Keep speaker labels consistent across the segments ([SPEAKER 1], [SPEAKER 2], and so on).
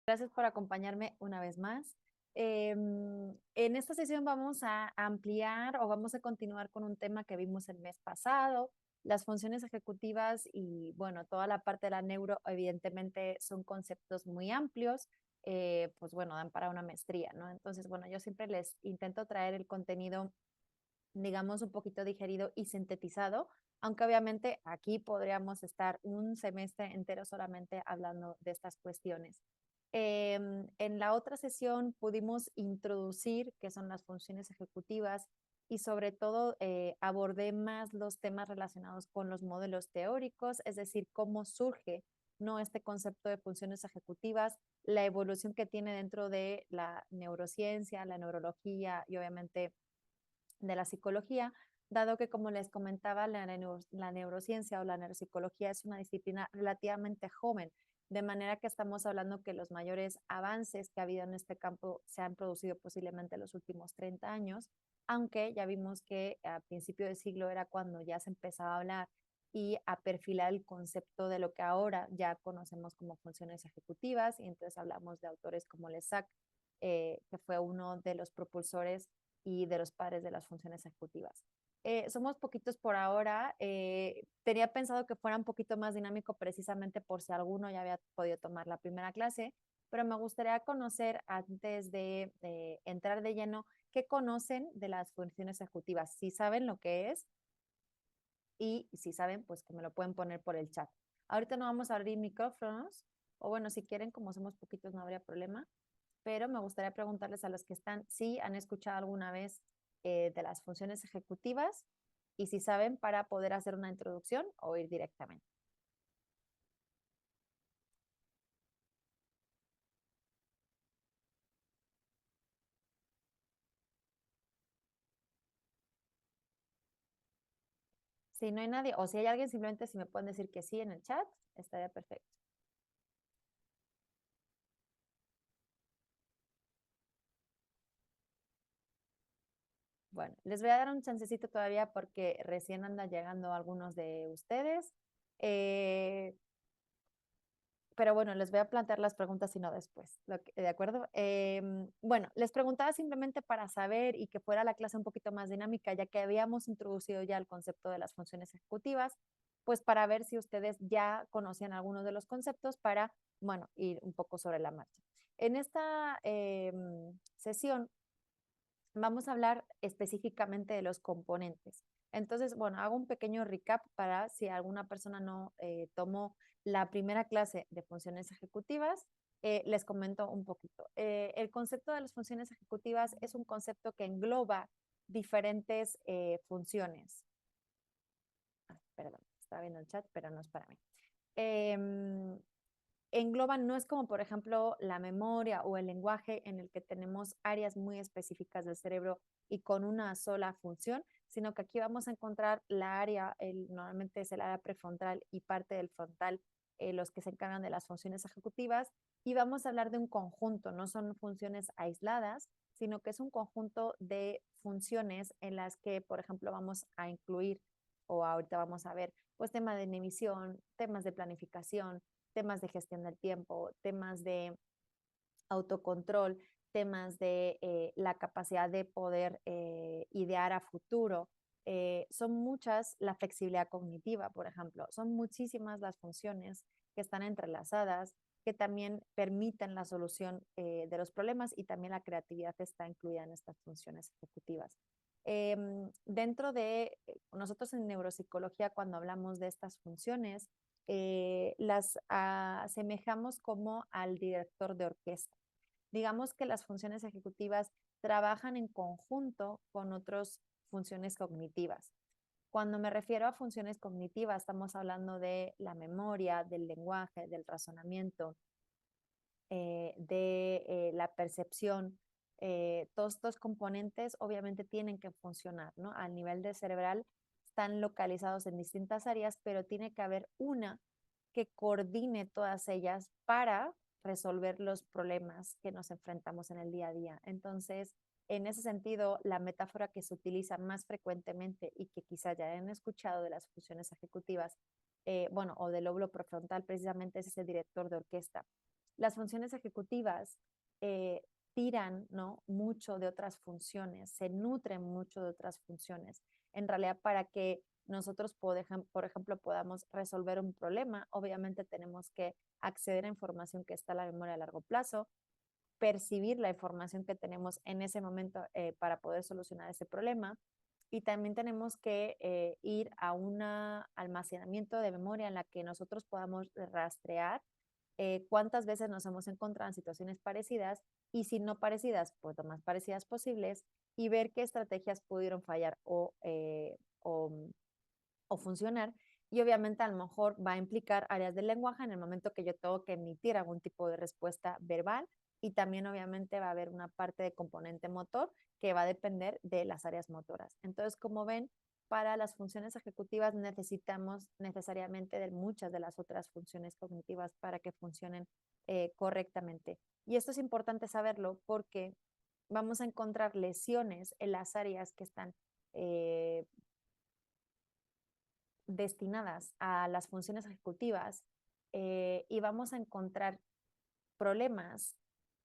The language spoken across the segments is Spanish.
[SPEAKER 1] Gracias por acompañarme una vez más. En esta sesión vamos a ampliar o vamos a continuar con un tema que vimos el mes pasado, las funciones ejecutivas y bueno, toda la parte de la neuro, evidentemente son conceptos muy amplios, pues bueno, dan para una maestría, ¿no? Entonces, bueno, yo siempre les intento traer el contenido, digamos, un poquito digerido y sintetizado, aunque obviamente aquí podríamos estar un semestre entero solamente hablando de estas cuestiones. En la otra sesión pudimos introducir qué son las funciones ejecutivas y sobre todo abordé más los temas relacionados con los modelos teóricos, es decir, cómo surge no este concepto de funciones ejecutivas, la evolución que tiene dentro de la neurociencia, la neurología y obviamente de la psicología, dado que, como les comentaba, la neurociencia o la neuropsicología es una disciplina relativamente joven, de manera que estamos hablando que los mayores avances que ha habido en este campo se han producido posiblemente en los últimos 30 años, aunque ya vimos que a principio de siglo era cuando ya se empezaba a hablar y a perfilar el concepto de lo que ahora ya conocemos como funciones ejecutivas, y entonces hablamos de autores como Lesac, que fue uno de los propulsores y de los padres de las funciones ejecutivas. Somos poquitos por ahora. Tenía pensado que fuera un poquito más dinámico precisamente por si alguno ya había podido tomar la primera clase, pero me gustaría conocer antes de entrar de lleno qué conocen de las funciones ejecutivas, si saben lo que es y si saben, pues que me lo pueden poner por el chat. Ahorita no vamos a abrir micrófonos, o bueno, si quieren, como somos poquitos, no habría problema, pero me gustaría preguntarles a los que están si han escuchado alguna vez de las funciones ejecutivas y si saben para poder hacer una introducción o ir directamente. Si no hay nadie, o si hay alguien, simplemente si me pueden decir que sí en el chat, estaría perfecto. Bueno, les voy a dar un chancecito todavía porque recién andan llegando algunos de ustedes. Eh, pero bueno, les voy a plantear las preguntas y no después, ¿de acuerdo? Bueno, les preguntaba simplemente para saber y que fuera la clase un poquito más dinámica, ya que habíamos introducido ya el concepto de las funciones ejecutivas, pues para ver si ustedes ya conocían algunos de los conceptos para, bueno, ir un poco sobre la marcha. En esta sesión vamos a hablar específicamente de los componentes. Entonces, bueno, hago un pequeño recap para si alguna persona no tomó la primera clase de funciones ejecutivas, les comento un poquito. El concepto de las funciones ejecutivas es un concepto que engloba diferentes funciones. Perdón, estaba viendo el chat, pero no es para mí. Eh, Engloban, no es como por ejemplo la memoria o el lenguaje en el que tenemos áreas muy específicas del cerebro y con una sola función, sino que aquí vamos a encontrar la área, normalmente es el área prefrontal y parte del frontal, los que se encargan de las funciones ejecutivas, y vamos a hablar de un conjunto, no son funciones aisladas, sino que es un conjunto de funciones en las que, por ejemplo, vamos a incluir, o ahorita vamos a ver, pues temas de inhibición, temas de planificación, temas de gestión del tiempo, temas de autocontrol, temas de la capacidad de poder idear a futuro. Son muchas la flexibilidad cognitiva, por ejemplo. Son muchísimas las funciones que están entrelazadas, que también permiten la solución de los problemas y también la creatividad está incluida en estas funciones ejecutivas. Dentro de nosotros en neuropsicología, cuando hablamos de estas funciones, las asemejamos como al director de orquesta. Digamos que las funciones ejecutivas trabajan en conjunto con otras funciones cognitivas. Cuando me refiero a funciones cognitivas, estamos hablando de la memoria, del lenguaje, del razonamiento, de la percepción. Todos estos componentes obviamente tienen que funcionar, ¿no? Al nivel de cerebral están localizados en distintas áreas, pero tiene que haber una que coordine todas ellas para resolver los problemas que nos enfrentamos en el día a día. Entonces, en ese sentido, la metáfora que se utiliza más frecuentemente y que quizá ya hayan escuchado de las funciones ejecutivas, bueno, o del lóbulo prefrontal, precisamente es ese director de orquesta. las funciones ejecutivas tiran, ¿no? mucho de otras funciones, se nutren mucho de otras funciones. En realidad, para que nosotros, por ejemplo, podamos resolver un problema, obviamente tenemos que acceder a información que está en la memoria a largo plazo, percibir la información que tenemos en ese momento para poder solucionar ese problema. Y también tenemos que ir a un almacenamiento de memoria en la que nosotros podamos rastrear cuántas veces nos hemos encontrado en situaciones parecidas y si no parecidas, pues lo más parecidas posibles y ver qué estrategias pudieron fallar o funcionar. Y obviamente a lo mejor va a implicar áreas del lenguaje en el momento que yo tengo que emitir algún tipo de respuesta verbal y también obviamente va a haber una parte de componente motor que va a depender de las áreas motoras. Entonces, como ven, para las funciones ejecutivas necesitamos necesariamente de muchas de las otras funciones cognitivas para que funcionen correctamente. Y esto es importante saberlo porque vamos a encontrar lesiones en las áreas que están destinadas a las funciones ejecutivas y vamos a encontrar problemas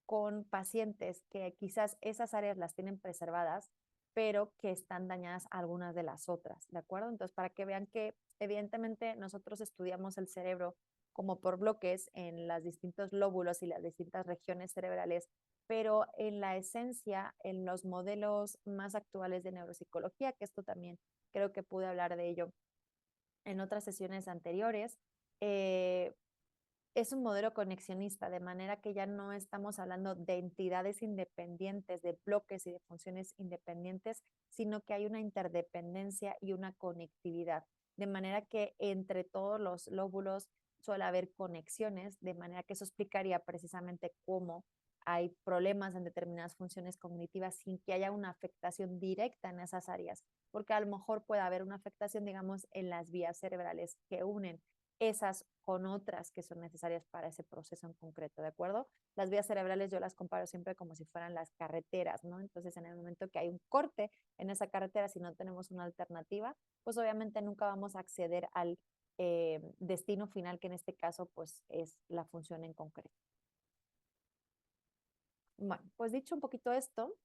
[SPEAKER 1] con pacientes que quizás esas áreas las tienen preservadas, pero que están dañadas algunas de las otras, ¿de acuerdo? Entonces, para que vean que evidentemente nosotros estudiamos el cerebro como por bloques en los distintos lóbulos y las distintas regiones cerebrales, pero en la esencia, en los modelos más actuales de neuropsicología, que esto también creo que pude hablar de ello en otras sesiones anteriores, es un modelo conexionista, de manera que ya no estamos hablando de entidades independientes, de bloques y de funciones independientes, sino que hay una interdependencia y una conectividad, de manera que entre todos los lóbulos suele haber conexiones, de manera que eso explicaría precisamente cómo hay problemas en determinadas funciones cognitivas sin que haya una afectación directa en esas áreas, porque a lo mejor puede haber una afectación, digamos, en las vías cerebrales que unen esas con otras que son necesarias para ese proceso en concreto, ¿de acuerdo? Las vías cerebrales yo las comparo siempre como si fueran las carreteras, ¿no? Entonces, en el momento que hay un corte en esa carretera, si no tenemos una alternativa, pues obviamente nunca vamos a acceder al destino final, que en este caso, pues es la función en concreto. Bueno, pues dicho un poquito esto,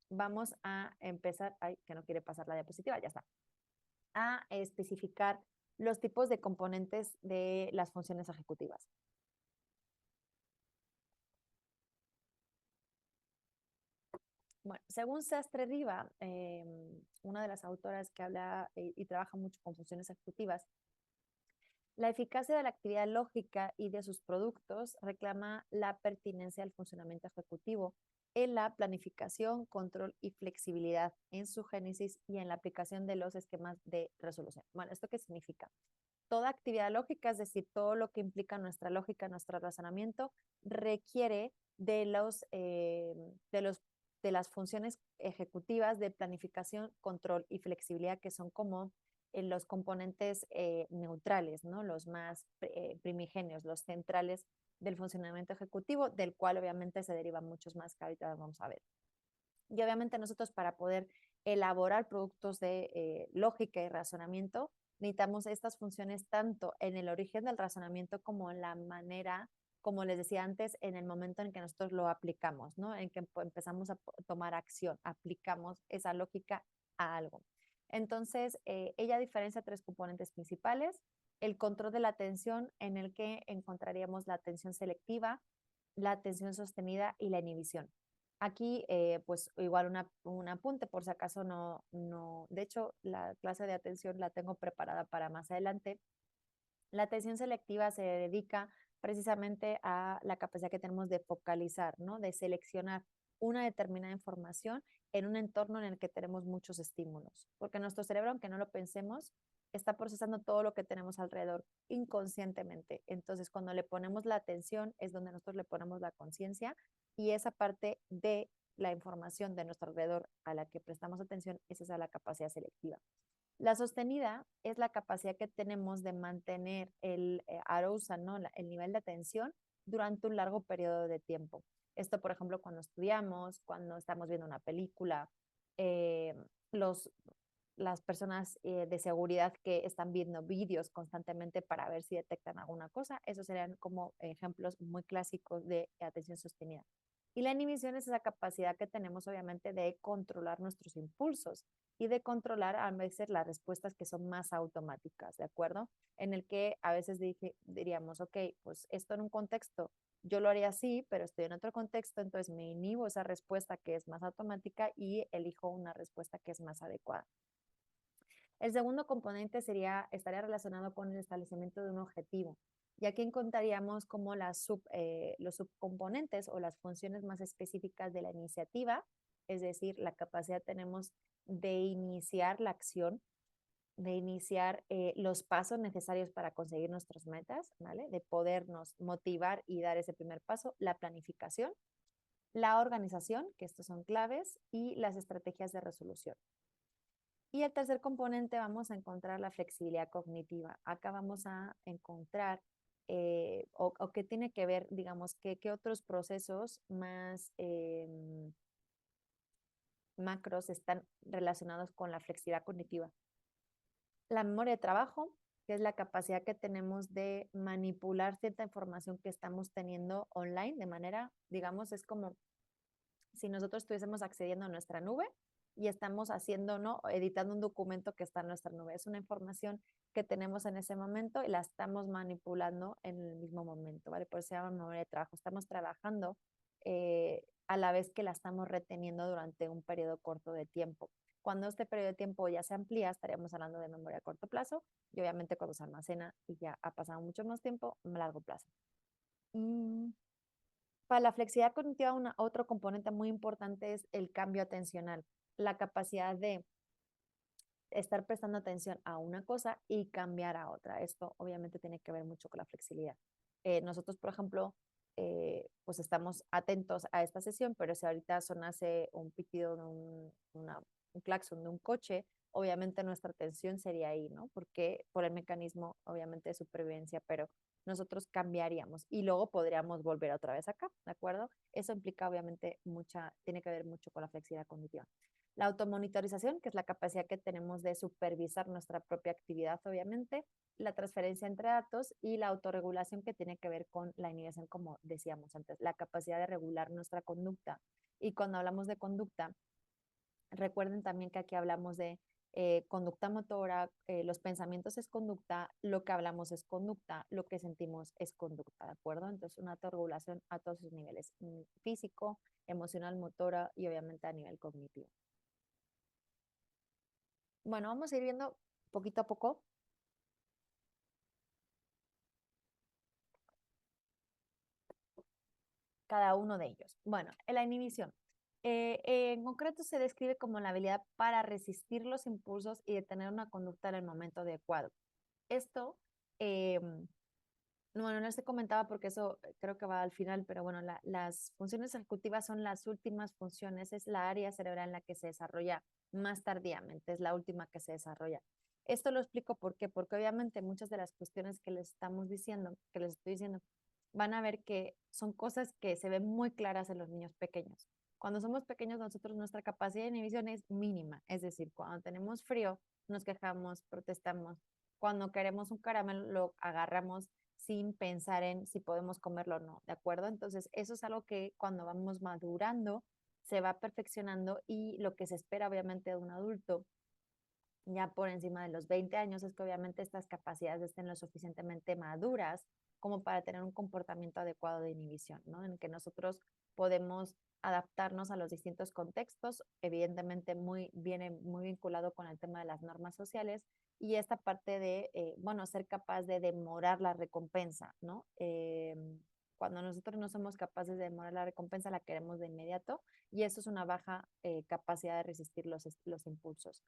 [SPEAKER 1] vamos a empezar, ay, que no quiere pasar la diapositiva, ya está, a especificar los tipos de componentes de las funciones ejecutivas. Bueno, según Sastre Riva, una de las autoras que habla y trabaja mucho con funciones ejecutivas, la eficacia de la actividad lógica y de sus productos reclama la pertinencia del funcionamiento ejecutivo en la planificación, control y flexibilidad en su génesis y en la aplicación de los esquemas de resolución. Bueno, ¿esto qué significa? Toda actividad lógica, es decir, todo lo que implica nuestra lógica, nuestro razonamiento, requiere de las funciones ejecutivas de planificación, control y flexibilidad, que son como los componentes neutrales, ¿no? Los más primigenios, los centrales del funcionamiento ejecutivo, del cual obviamente se derivan muchos más que ahorita vamos a ver. Y obviamente nosotros, para poder elaborar productos de lógica y razonamiento, necesitamos estas funciones tanto en el origen del razonamiento como en la manera, como les decía antes, en el momento en que nosotros lo aplicamos, ¿no? En que empezamos a tomar acción, aplicamos esa lógica a algo. Entonces, ella diferencia tres componentes principales: el control de la atención, en el que encontraríamos la atención selectiva, la atención sostenida y la inhibición. Aquí, pues igual un apunte, por si acaso de hecho, la clase de atención la tengo preparada para más adelante. La atención selectiva se dedica precisamente a la capacidad que tenemos de focalizar, ¿no? De seleccionar una determinada información en un entorno en el que tenemos muchos estímulos, porque nuestro cerebro, aunque no lo pensemos, está procesando todo lo que tenemos alrededor inconscientemente. Entonces, cuando le ponemos la atención es donde nosotros le ponemos la conciencia, y esa parte de la información de nuestro alrededor a la que prestamos atención, esa es la capacidad selectiva. La sostenida es la capacidad que tenemos de mantener el arousal, ¿no? El nivel de atención durante un largo periodo de tiempo. Esto, por ejemplo, cuando estudiamos, cuando estamos viendo una película, eh, los, las personas de seguridad que están viendo vídeos constantemente para ver si detectan alguna cosa. Esos serían como ejemplos muy clásicos de atención sostenida. Y la inhibición es esa capacidad que tenemos obviamente de controlar nuestros impulsos y de controlar a veces las respuestas que son más automáticas, ¿de acuerdo? En el que a veces diríamos, ok, pues esto en un contexto yo lo haría así, pero estoy en otro contexto, entonces me inhibo esa respuesta que es más automática y elijo una respuesta que es más adecuada. El segundo componente estaría relacionado con el establecimiento de un objetivo. Y aquí encontraríamos como los subcomponentes o las funciones más específicas de la iniciativa, es decir, la capacidad tenemos de iniciar la acción, de iniciar los pasos necesarios para conseguir nuestras metas, ¿vale? De podernos motivar y dar ese primer paso, la planificación, la organización, que estos son claves, y las estrategias de resolución. Y el tercer componente vamos a encontrar la flexibilidad cognitiva. Acá vamos a encontrar o qué tiene que ver, digamos, qué otros procesos más macros están relacionados con la flexibilidad cognitiva. La memoria de trabajo, que es la capacidad que tenemos de manipular cierta información que estamos teniendo online de manera, digamos, es como si nosotros estuviésemos accediendo a nuestra nube y estamos haciendo, ¿no? Editando un documento que está en nuestra nube. Es una información que tenemos en ese momento y la estamos manipulando en el mismo momento, ¿vale? Por eso se llama memoria de trabajo. Estamos trabajando a la vez que la estamos reteniendo durante un periodo corto de tiempo. Cuando este periodo de tiempo ya se amplía, estaríamos hablando de memoria a corto plazo y obviamente cuando se almacena y ya ha pasado mucho más tiempo, a largo plazo. Para la flexibilidad cognitiva, otro componente muy importante es el cambio atencional, la capacidad de estar prestando atención a una cosa y cambiar a otra. Esto obviamente tiene que ver mucho con la flexibilidad. Nosotros, por ejemplo, pues estamos atentos a esta sesión, pero si ahorita sonase un pitido de un claxon de un coche, obviamente nuestra atención sería ahí, ¿no? Porque por el mecanismo, obviamente, de supervivencia, pero nosotros cambiaríamos y luego podríamos volver otra vez acá, ¿de acuerdo? Eso implica, obviamente, tiene que ver mucho con la flexibilidad cognitiva. La automonitorización, que es la capacidad que tenemos de supervisar nuestra propia actividad, obviamente, la transferencia entre datos y la autorregulación que tiene que ver con la inhibición, como decíamos antes, la capacidad de regular nuestra conducta. Y cuando hablamos de conducta, recuerden también que aquí hablamos de conducta motora, los pensamientos es conducta, lo que hablamos es conducta, lo que sentimos es conducta, ¿de acuerdo? Entonces, una autorregulación a todos sus niveles, físico, emocional, motora y obviamente a nivel cognitivo. Bueno, vamos a ir viendo poquito a poco cada uno de ellos. Bueno, la inhibición. En concreto se describe como la habilidad para resistir los impulsos y detener una conducta en el momento adecuado. Esto, bueno, no se comentaba porque eso creo que va al final, pero bueno, las funciones ejecutivas son las últimas funciones, es la área cerebral en la que se desarrolla más tardíamente, es la última que se desarrolla. Esto lo explico ¿por qué? Porque obviamente muchas de las cuestiones que les estamos diciendo, que les estoy diciendo, van a ver que son cosas que se ven muy claras en los niños pequeños. Cuando somos pequeños, nosotros nuestra capacidad de inhibición es mínima, es decir, cuando tenemos frío, nos quejamos, protestamos. Cuando queremos un caramelo, lo agarramos sin pensar en si podemos comerlo o no, ¿de acuerdo? Entonces, eso es algo que cuando vamos madurando se va perfeccionando y lo que se espera obviamente de un adulto ya por encima de los 20 años es que obviamente estas capacidades estén lo suficientemente maduras como para tener un comportamiento adecuado de inhibición, ¿no? En que nosotros podemos adaptarnos a los distintos contextos, evidentemente viene muy vinculado con el tema de las normas sociales y esta parte de, bueno, ser capaz de demorar la recompensa, ¿no? Cuando nosotros no somos capaces de demorar la recompensa, la queremos de inmediato y eso es una baja capacidad de resistir los impulsos.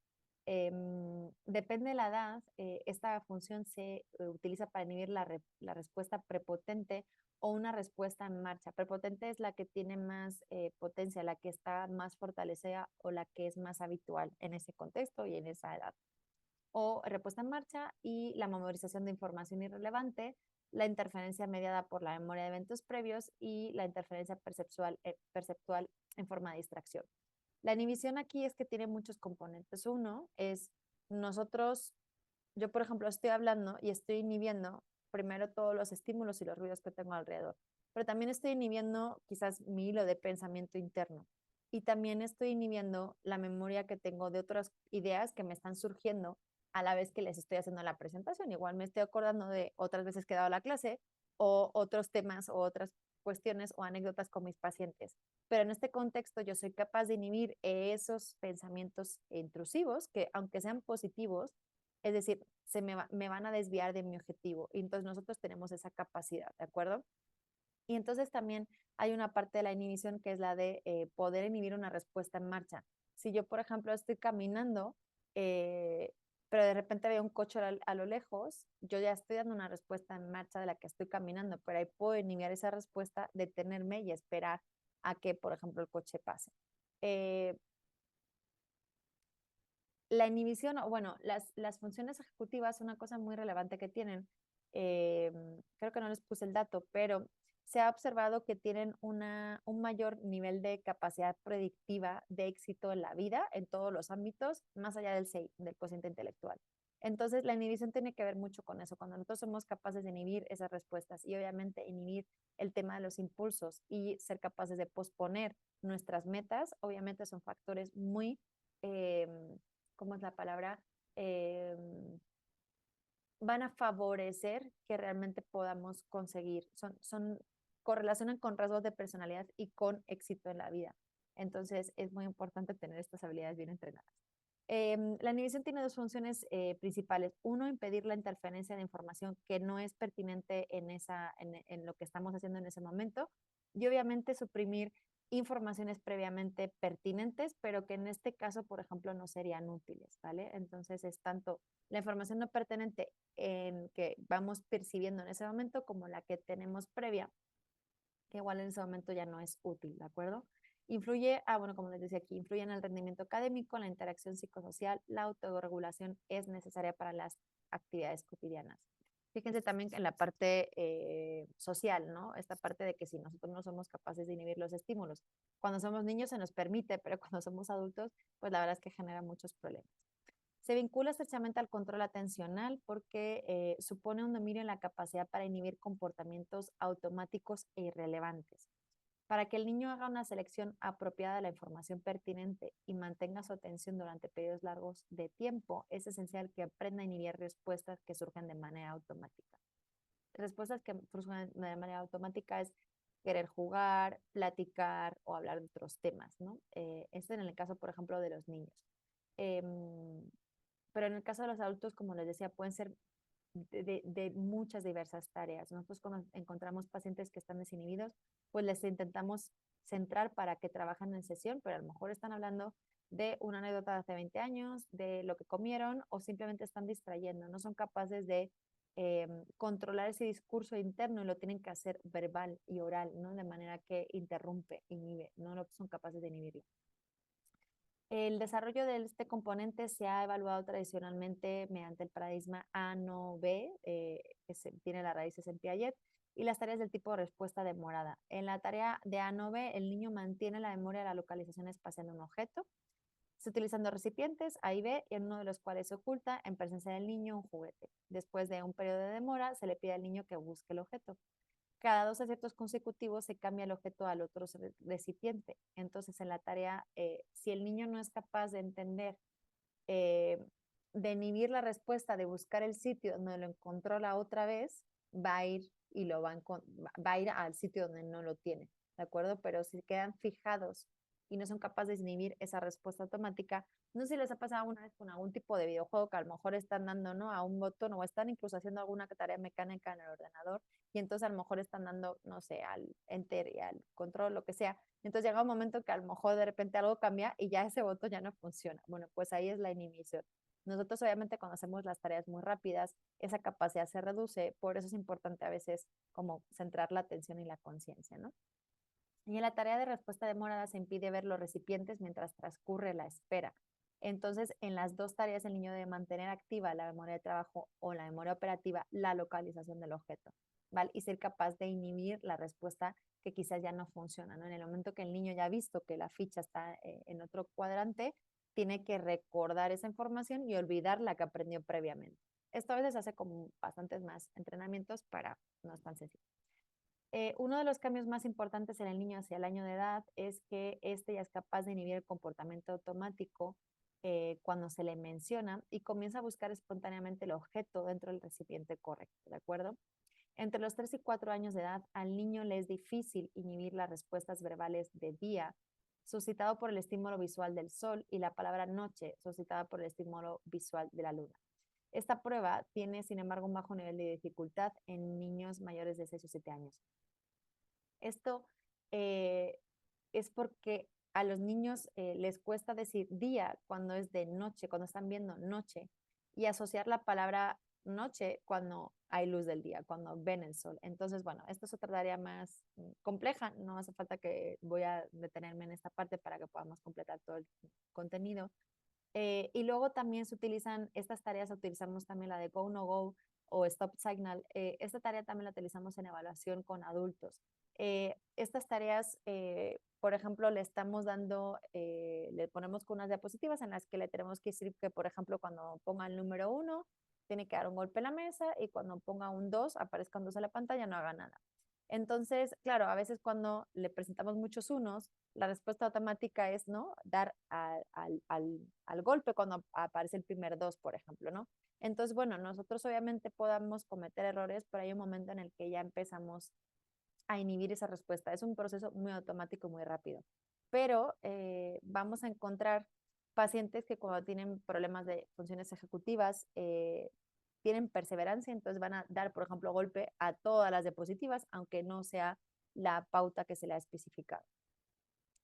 [SPEAKER 1] Depende de la edad, esta función se utiliza para inhibir la respuesta prepotente o una respuesta en marcha. Prepotente es la que tiene más potencia, la que está más fortalecida o la que es más habitual en ese contexto y en esa edad. O respuesta en marcha y la memorización de información irrelevante, la interferencia mediada por la memoria de eventos previos y la interferencia perceptual en forma de distracción. La inhibición aquí es que tiene muchos componentes. Uno es yo por ejemplo estoy hablando y estoy inhibiendo primero todos los estímulos y los ruidos que tengo alrededor, pero también estoy inhibiendo quizás mi hilo de pensamiento interno y también estoy inhibiendo la memoria que tengo de otras ideas que me están surgiendo a la vez que les estoy haciendo la presentación. Igual me estoy acordando de otras veces que he dado la clase o otros temas o otras cuestiones o anécdotas con mis pacientes. Pero en este contexto yo soy capaz de inhibir esos pensamientos intrusivos que, aunque sean positivos, es decir, me van a desviar de mi objetivo. Y entonces nosotros tenemos esa capacidad, ¿de acuerdo? Y entonces también hay una parte de la inhibición que es la de poder inhibir una respuesta en marcha. Si yo, por ejemplo, estoy caminando, eh, pero de repente veo un coche a lo lejos, yo ya estoy dando una respuesta en marcha de la que estoy caminando, pero ahí puedo inhibir esa respuesta, detenerme y esperar a que, por ejemplo, el coche pase. Eh, la inhibición, o bueno, las funciones ejecutivas, una cosa muy relevante que tienen, eh, creo que no les puse el dato, pero se ha observado que tienen un mayor nivel de capacidad predictiva de éxito en la vida, en todos los ámbitos, más allá del CI, del cociente intelectual. Entonces, la inhibición tiene que ver mucho con eso, cuando nosotros somos capaces de inhibir esas respuestas y obviamente inhibir el tema de los impulsos y ser capaces de posponer nuestras metas, obviamente son factores muy eh, ¿cómo es la palabra? Eh, van a favorecer que realmente podamos conseguir, correlacionan con rasgos de personalidad y con éxito en la vida. Entonces es muy importante tener estas habilidades bien entrenadas. La inhibición tiene dos funciones principales. Uno, impedir la interferencia de información que no es pertinente en lo que estamos haciendo en ese momento. Y obviamente suprimir informaciones previamente pertinentes, pero que en este caso, por ejemplo, no serían útiles, ¿vale? Entonces es tanto la información no pertinente en que vamos percibiendo en ese momento como la que tenemos previa, que igual en ese momento ya no es útil, ¿de acuerdo? Bueno, como les decía aquí, influye en el rendimiento académico, la interacción psicosocial, la autorregulación es necesaria para las actividades cotidianas. Fíjense también en la parte social, ¿no? Esta parte de que si nosotros no somos capaces de inhibir los estímulos, cuando somos niños se nos permite, pero cuando somos adultos, pues la verdad es que genera muchos problemas. Se vincula estrechamente al control atencional porque supone un dominio en la capacidad para inhibir comportamientos automáticos e irrelevantes. Para que el niño haga una selección apropiada de la información pertinente y mantenga su atención durante periodos largos de tiempo, es esencial que aprenda a inhibir respuestas que surgen de manera automática. Respuestas que surgen de manera automática es querer jugar, platicar o hablar de otros temas, ¿no? Esto en el caso, por ejemplo, de los niños. Eh, pero en el caso de los adultos, como les decía, pueden ser de muchas diversas tareas. Nosotros cuando encontramos pacientes que están desinhibidos, pues les intentamos centrar para que trabajen en sesión, pero a lo mejor están hablando de una anécdota de hace 20 años, de lo que comieron o simplemente están distrayendo, no son capaces de controlar ese discurso interno y lo tienen que hacer verbal y oral, ¿no? De manera que interrumpe, inhibe, no lo son capaces de inhibirlo. El desarrollo de este componente se ha evaluado tradicionalmente mediante el paradigma A-No-B, que tiene las raíces en Piaget, y las tareas del tipo de respuesta demorada. En la tarea de A-No-B, el niño mantiene la memoria de la localización espacial de un objeto, se utilizando recipientes A y B, en uno de los cuales se oculta, en presencia del niño, un juguete. Después de un periodo de demora, se le pide al niño que busque el objeto. Cada dos aciertos consecutivos se cambia el objeto al otro recipiente. Entonces, en la tarea, si el niño no es capaz de entender, eh, de inhibir la respuesta, de buscar el sitio donde lo encontró la otra vez, va a ir y va a ir al sitio donde no lo tiene, ¿de acuerdo? Pero si quedan fijados y no son capaces de inhibir esa respuesta automática, no sé si les ha pasado una vez con algún tipo de videojuego que a lo mejor están dando, ¿no?, a un botón o están incluso haciendo alguna tarea mecánica en el ordenador y entonces a lo mejor están dando, no sé, al enter y al control, lo que sea. Entonces llega un momento que a lo mejor de repente algo cambia y ya ese botón ya no funciona. Bueno, pues ahí es la inhibición. Nosotros obviamente cuando hacemos las tareas muy rápidas, esa capacidad se reduce, por eso es importante a veces como centrar la atención y la conciencia, ¿no? Y en la tarea de respuesta demorada se impide ver los recipientes mientras transcurre la espera. Entonces, en las dos tareas el niño debe mantener activa la memoria de trabajo o la memoria operativa, la localización del objeto, ¿vale? Y ser capaz de inhibir la respuesta que quizás ya no funciona, ¿no? En el momento que el niño ya ha visto que la ficha está en otro cuadrante, tiene que recordar esa información y olvidar la que aprendió previamente. Esto a veces hace como bastantes más entrenamientos para no es tan sencillo. Uno de los cambios más importantes en el niño hacia el año de edad es que este ya es capaz de inhibir el comportamiento automático cuando se le menciona y comienza a buscar espontáneamente el objeto dentro del recipiente correcto, ¿de acuerdo? Entre los 3 y 4 años de edad, al niño le es difícil inhibir las respuestas verbales de día, suscitado por el estímulo visual del sol, y la palabra noche, suscitada por el estímulo visual de la luna. Esta prueba tiene, sin embargo, un bajo nivel de dificultad en niños mayores de 6 o 7 años. Esto eh, es porque a los niños les cuesta decir día cuando es de noche, cuando están viendo noche, y asociar la palabra noche cuando hay luz del día, cuando ven el sol. Entonces, bueno, esta es otra tarea más compleja, no hace falta que voy a detenerme en esta parte para que podamos completar todo el contenido. Y luego también se utilizan estas tareas, utilizamos también la de Go No Go o Stop Signal. Esta tarea también la utilizamos en evaluación con adultos. Estas tareas, por ejemplo, le estamos dando, le ponemos con unas diapositivas en las que le tenemos que decir que, por ejemplo, cuando ponga el número 1, tiene que dar un golpe en la mesa y cuando ponga un 2, aparezca un 2 en la pantalla, no haga nada. Entonces, claro, a veces cuando le presentamos muchos unos, la respuesta automática es, ¿no? Dar al golpe cuando aparece el primer 2, por ejemplo, ¿no? Entonces, bueno, nosotros obviamente podamos cometer errores, pero hay un momento en el que ya empezamos a inhibir esa respuesta. Es un proceso muy automático, muy rápido. Pero vamos a encontrar pacientes que cuando tienen problemas de funciones ejecutivas, tienen perseverancia, entonces van a dar, por ejemplo, golpe a todas las diapositivas, aunque no sea la pauta que se le ha especificado.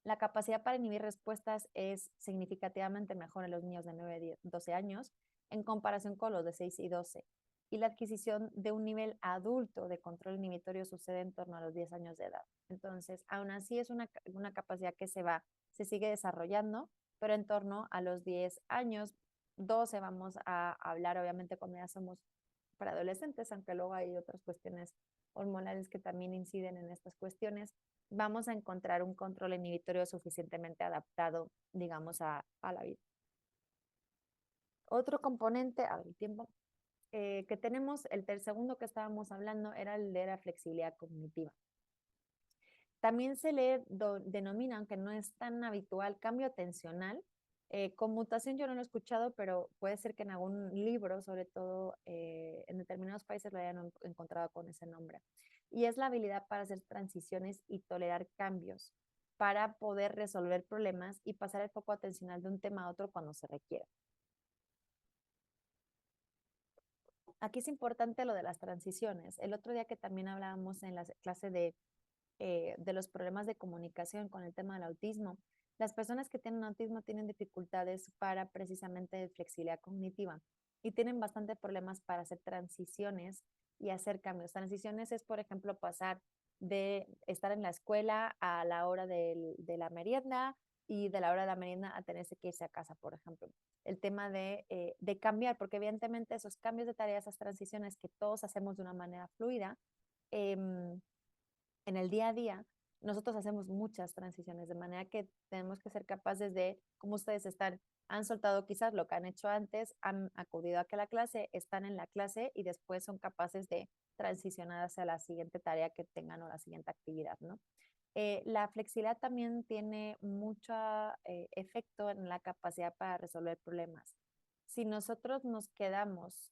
[SPEAKER 1] La capacidad para inhibir respuestas es significativamente mejor en los niños de 9 a 12 años en comparación con los de 6 y 12. Y la adquisición de un nivel adulto de control inhibitorio sucede en torno a los 10 años de edad. Entonces, aún así es una capacidad que se sigue desarrollando, pero en torno a los 10 años, 12 vamos a hablar, obviamente, cuando ya somos para adolescentes, aunque luego hay otras cuestiones hormonales que también inciden en estas cuestiones, vamos a encontrar un control inhibitorio suficientemente adaptado, digamos, a la vida. Otro componente, a ver, el tiempo, que tenemos, segundo que estábamos hablando, era el de la flexibilidad cognitiva. También se le denomina, aunque no es tan habitual, cambio atencional. Conmutación yo no lo he escuchado, pero puede ser que en algún libro, sobre todo en determinados países, lo hayan encontrado con ese nombre. Y es la habilidad para hacer transiciones y tolerar cambios, para poder resolver problemas y pasar el foco atencional de un tema a otro cuando se requiera. Aquí es importante lo de las transiciones. El otro día que también hablábamos en la clase de los problemas de comunicación con el tema del autismo, las personas que tienen autismo tienen dificultades para precisamente flexibilidad cognitiva y tienen bastante problemas para hacer transiciones y hacer cambios. Transiciones es, por ejemplo, pasar de estar en la escuela a la hora de la merienda y de la hora de la merienda a tenerse que irse a casa, por ejemplo. El tema de cambiar, porque evidentemente esos cambios de tareas, esas transiciones que todos hacemos de una manera fluida, eh, en el día a día, nosotros hacemos muchas transiciones, de manera que tenemos que ser capaces de, como ustedes han soltado quizás lo que han hecho antes, han acudido a que la clase, están en la clase y después son capaces de transicionar hacia la siguiente tarea que tengan o la siguiente actividad, ¿no? La flexibilidad también tiene mucho efecto en la capacidad para resolver problemas. Si nosotros nos quedamos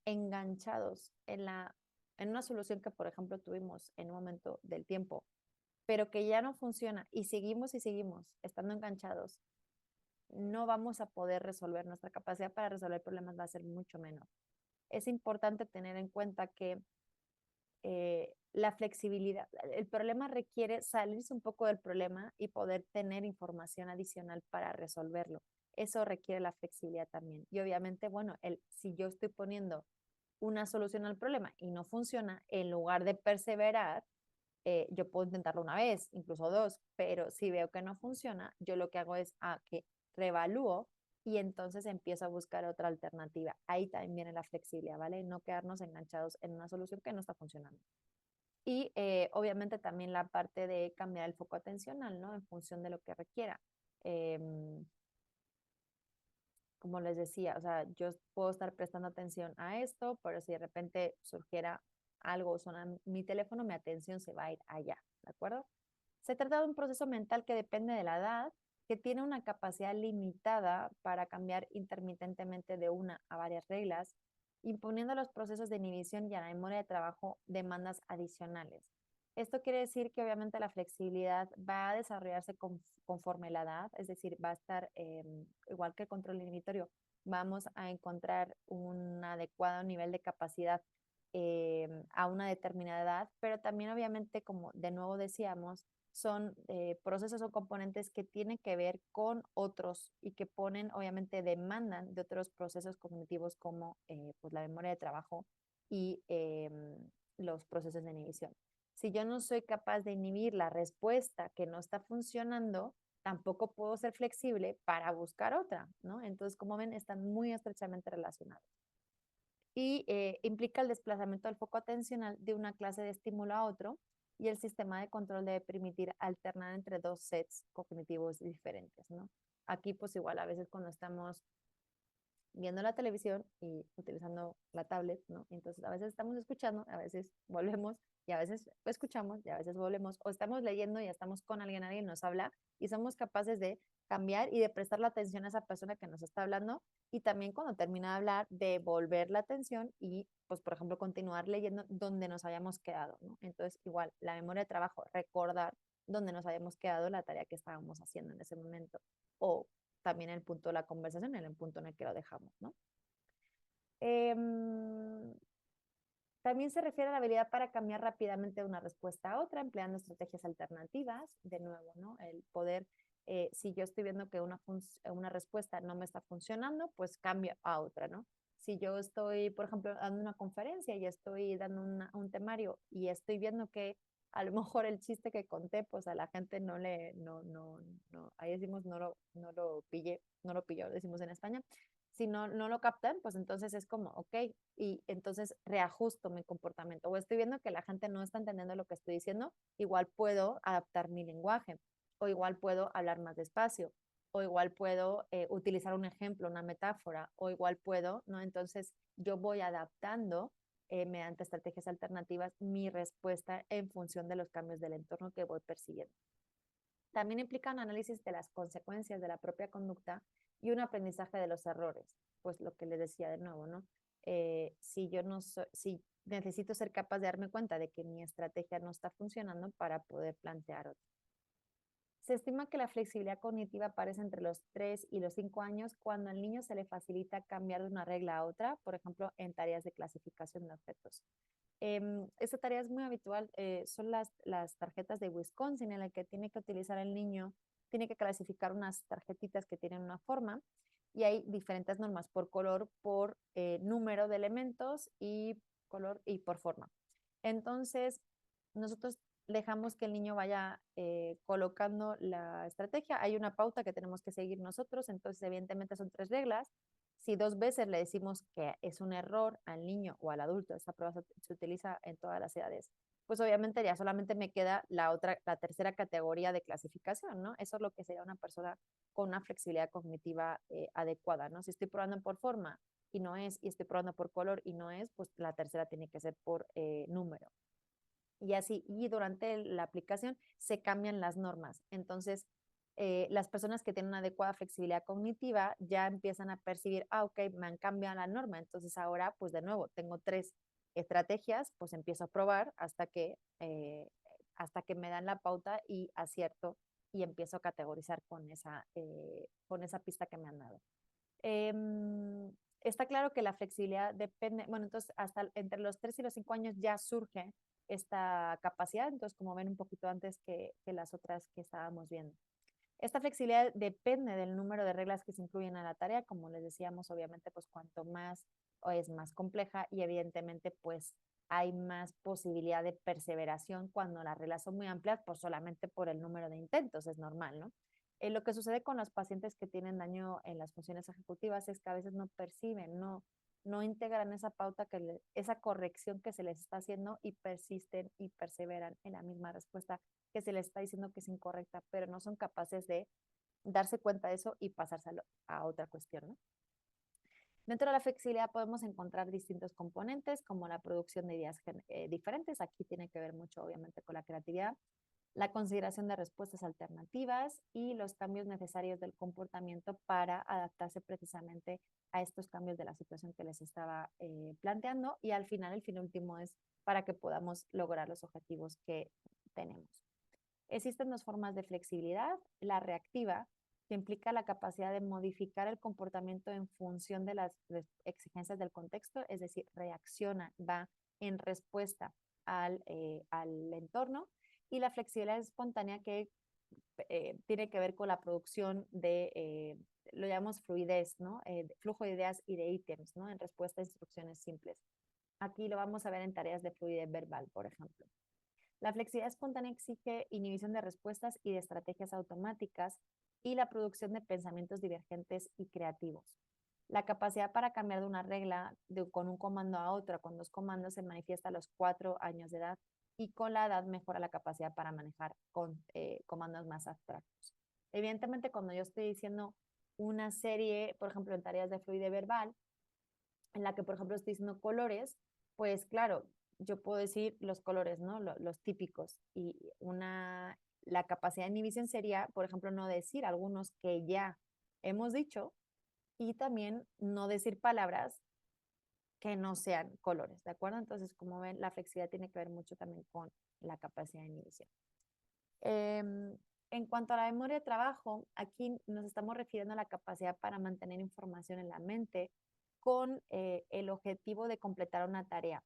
[SPEAKER 1] enganchados en una solución que, por ejemplo, tuvimos en un momento del tiempo, pero que ya no funciona y seguimos estando enganchados, no vamos a poder resolver, nuestra capacidad para resolver problemas va a ser mucho menor. Es importante tener en cuenta que la flexibilidad, el problema requiere salirse un poco del problema y poder tener información adicional para resolverlo. Eso requiere la flexibilidad también. Y obviamente, bueno, si yo estoy poniendo una solución al problema y no funciona, en lugar de perseverar, yo puedo intentarlo una vez, incluso dos, pero si veo que no funciona, yo lo que hago es que reevalúo y entonces empiezo a buscar otra alternativa. Ahí también viene la flexibilidad, ¿vale? No quedarnos enganchados en una solución que no está funcionando. Y obviamente también la parte de cambiar el foco atencional, ¿no? En función de lo que requiera. como les decía, o sea, yo puedo estar prestando atención a esto, pero si de repente surgiera algo o suena mi teléfono, mi atención se va a ir allá, ¿de acuerdo? Se trata de un proceso mental que depende de la edad, que tiene una capacidad limitada para cambiar intermitentemente de una a varias reglas, imponiendo a los procesos de inhibición y a la memoria de trabajo demandas adicionales. Esto quiere decir que obviamente la flexibilidad va a desarrollarse conforme la edad, es decir, va a estar igual que el control inhibitorio, vamos a encontrar un adecuado nivel de capacidad a una determinada edad, pero también obviamente, como de nuevo decíamos, son procesos o componentes que tienen que ver con otros y que ponen, obviamente, demandan de otros procesos cognitivos como pues la memoria de trabajo y los procesos de inhibición. Si yo no soy capaz de inhibir la respuesta que no está funcionando, tampoco puedo ser flexible para buscar otra, ¿no? Entonces, como ven, están muy estrechamente relacionados y implica el desplazamiento del foco atencional de una clase de estímulo a otro y el sistema de control debe permitir alternar entre dos sets cognitivos diferentes, ¿no? Aquí pues igual a veces cuando estamos viendo la televisión y utilizando la tablet, ¿no? Entonces a veces estamos escuchando, a veces volvemos y a veces escuchamos y a veces volvemos o estamos leyendo y estamos con alguien nos habla y somos capaces de cambiar y de prestar la atención a esa persona que nos está hablando y también cuando termina de hablar de volver la atención y pues por ejemplo continuar leyendo donde nos hayamos quedado, ¿no? Entonces igual la memoria de trabajo, recordar donde nos habíamos quedado la tarea que estábamos haciendo en ese momento o también el punto de la conversación, en el punto en el que lo dejamos, ¿no? Eh, También se refiere a la habilidad para cambiar rápidamente de una respuesta a otra, empleando estrategias alternativas, de nuevo, ¿no? El poder, si yo estoy viendo que una respuesta no me está funcionando, pues cambio a otra, ¿no? Si yo estoy, por ejemplo, dando una conferencia y estoy dando un temario y estoy viendo que a lo mejor el chiste que conté, pues a la gente ahí decimos no lo pillé, no lo pilló, decimos en España, si no lo captan, pues entonces es como, ok, y entonces reajusto mi comportamiento o estoy viendo que la gente no está entendiendo lo que estoy diciendo, igual puedo adaptar mi lenguaje o igual puedo hablar más despacio o igual puedo utilizar un ejemplo, una metáfora o igual puedo, ¿no? Entonces yo voy adaptando mediante estrategias alternativas mi respuesta en función de los cambios del entorno que voy percibiendo. También implica un análisis de las consecuencias de la propia conducta y un aprendizaje de los errores, pues lo que les decía de nuevo, ¿no? Si yo no soy, si necesito ser capaz de darme cuenta de que mi estrategia no está funcionando para poder plantear otra. Se estima que la flexibilidad cognitiva aparece entre los 3 y los 5 años cuando al niño se le facilita cambiar de una regla a otra, por ejemplo, en tareas de clasificación de objetos. Esta tarea es muy habitual, son las tarjetas de Wisconsin en la que tiene que utilizar el niño, tiene que clasificar unas tarjetitas que tienen una forma y hay diferentes normas por color, por número de elementos y color y por forma. Entonces, nosotros dejamos que el niño vaya colocando la estrategia. Hay una pauta que tenemos que seguir nosotros, entonces evidentemente son 3 reglas. Si 2 veces le decimos que es un error al niño o al adulto, esta prueba se utiliza en todas las edades, pues obviamente ya solamente me queda la tercera categoría de clasificación, ¿no? Eso es lo que sería una persona con una flexibilidad cognitiva adecuada, ¿no? Si estoy probando por forma y no es, y estoy probando por color y no es, pues la tercera tiene que ser por número. Y así, y durante la aplicación se cambian las normas. Entonces, las personas que tienen una adecuada flexibilidad cognitiva ya empiezan a percibir, ok, me han cambiado la norma, entonces ahora, pues de nuevo, tengo 3 estrategias, pues empiezo a probar hasta que me dan la pauta y acierto y empiezo a categorizar con esa pista que me han dado. Está claro que la flexibilidad depende, bueno, entonces hasta entre los 3 y los 5 años ya surge esta capacidad, entonces como ven un poquito antes que las otras que estábamos viendo. Esta flexibilidad depende del número de reglas que se incluyen a la tarea, como les decíamos, obviamente, pues cuanto más o es más compleja y evidentemente pues hay más posibilidad de perseveración cuando las reglas son muy amplias, pues solamente por el número de intentos, es normal, ¿no? Lo que sucede con los pacientes que tienen daño en las funciones ejecutivas es que a veces no perciben, no integran esa pauta, esa corrección que se les está haciendo y persisten y perseveran en la misma respuesta que se les está diciendo que es incorrecta, pero no son capaces de darse cuenta de eso y pasárselo a otra cuestión, ¿no? Dentro de la flexibilidad podemos encontrar distintos componentes como la producción de ideas diferentes. Aquí tiene que ver mucho, obviamente, con la creatividad, la consideración de respuestas alternativas y los cambios necesarios del comportamiento para adaptarse precisamente a estos cambios de la situación que les estaba planteando. Y al final, el fin último es para que podamos lograr los objetivos que tenemos. Existen dos formas de flexibilidad. La reactiva, que implica la capacidad de modificar el comportamiento en función de las exigencias del contexto, es decir, reacciona, va en respuesta al entorno. Y la flexibilidad espontánea, que tiene que ver con la producción lo llamamos fluidez, ¿no? Flujo de ideas y de ítems, ¿no? En respuesta a instrucciones simples. Aquí lo vamos a ver en tareas de fluidez verbal, por ejemplo. La flexibilidad espontánea exige inhibición de respuestas y de estrategias automáticas y la producción de pensamientos divergentes y creativos. La capacidad para cambiar de una regla con un comando a otro, con dos comandos, se manifiesta a los 4 años de edad y con la edad mejora la capacidad para manejar comandos más abstractos. Evidentemente, cuando yo estoy diciendo una serie, por ejemplo, en tareas de fluidez verbal, en la que, por ejemplo, estoy diciendo colores, pues claro, yo puedo decir los colores, ¿no? Los típicos. Y la capacidad de inhibición sería, por ejemplo, no decir algunos que ya hemos dicho y también no decir palabras que no sean colores, ¿de acuerdo? Entonces, como ven, la flexibilidad tiene que ver mucho también con la capacidad de inhibición. En cuanto a la memoria de trabajo, aquí nos estamos refiriendo a la capacidad para mantener información en la mente con el objetivo de completar una tarea,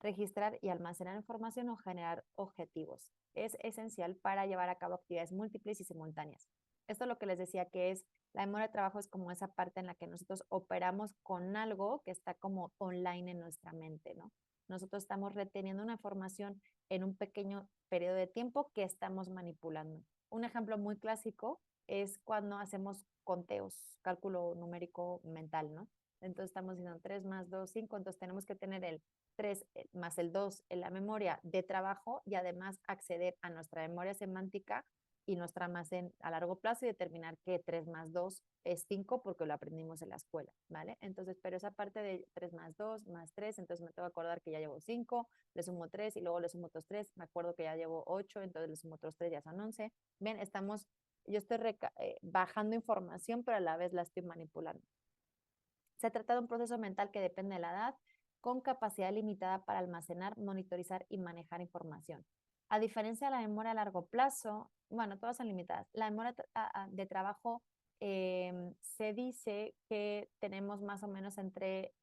[SPEAKER 1] registrar y almacenar información o generar objetivos. Es esencial para llevar a cabo actividades múltiples y simultáneas. Esto es lo que les decía, que es la memoria de trabajo, es como esa parte en la que nosotros operamos con algo que está como online en nuestra mente, ¿no? Nosotros estamos reteniendo una información en un pequeño periodo de tiempo que estamos manipulando. Un ejemplo muy clásico es cuando hacemos conteos, cálculo numérico mental, ¿no? Entonces estamos diciendo 3 más 2, 5, entonces tenemos que tener el 3 más el 2 en la memoria de trabajo y además acceder a nuestra memoria semántica y nuestra almacén a largo plazo y determinar que 3 más 2 es 5 porque lo aprendimos en la escuela, ¿vale? Entonces, pero esa parte de 3 más 2 más 3, entonces me tengo que acordar que ya llevo 5, le sumo 3 y luego le sumo otros 3, me acuerdo que ya llevo 8, entonces le sumo otros 3, ya son 11. Ven, yo estoy bajando información, pero a la vez la estoy manipulando. Se trata de un proceso mental que depende de la edad, con capacidad limitada para almacenar, monitorizar y manejar información. A diferencia de la memoria a largo plazo, bueno, todas son limitadas. La memoria de trabajo se dice que tenemos más o menos entre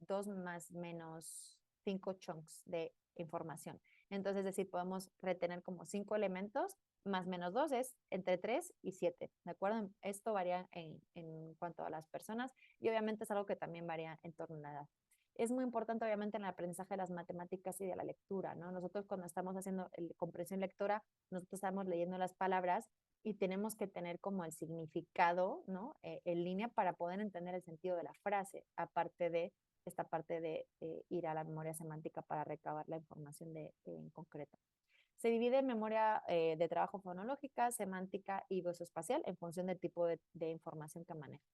[SPEAKER 1] 2 más menos 5 chunks de información. Entonces, es decir, podemos retener como 5 elementos, más menos 2 es entre 3 y 7, ¿de acuerdo? Esto varía en cuanto a las personas y obviamente es algo que también varía en torno a la edad. Es muy importante, obviamente, en el aprendizaje de las matemáticas y de la lectura, ¿no? Nosotros cuando estamos haciendo comprensión lectora, nosotros estamos leyendo las palabras y tenemos que tener como el significado, ¿no? En línea para poder entender el sentido de la frase, aparte de esta parte de ir a la memoria semántica para recabar la información en concreto. Se divide en memoria de trabajo fonológica, semántica y visoespacial en función del tipo de información que maneja.